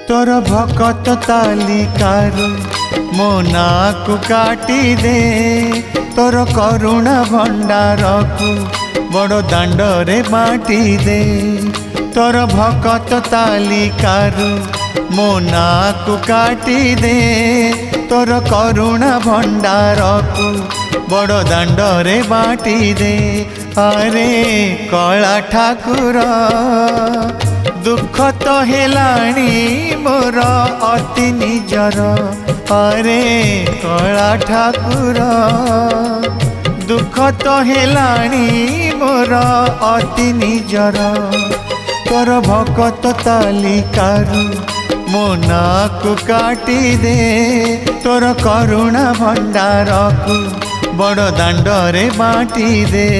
तोर भकत तालिकारु मो नाकु काटी दे तोर करुणा भंडार को बड़ दांडरे बाटी दे तोर भकत तालिकारु मो नाकु काटी दे तोर करुणा भंडार को बड़ दांडरे बाटी दे। अरे कला ठाकुर दुख तो हेलाणी मोर अति निजर। अरे कला ठाकुर दुख तो हेलाणी मोर अति निजर। तोर भकत तालिकारु मो नाकु काटी दे तोर करुणा भंडार को बड़ दांडरे बाटी दे।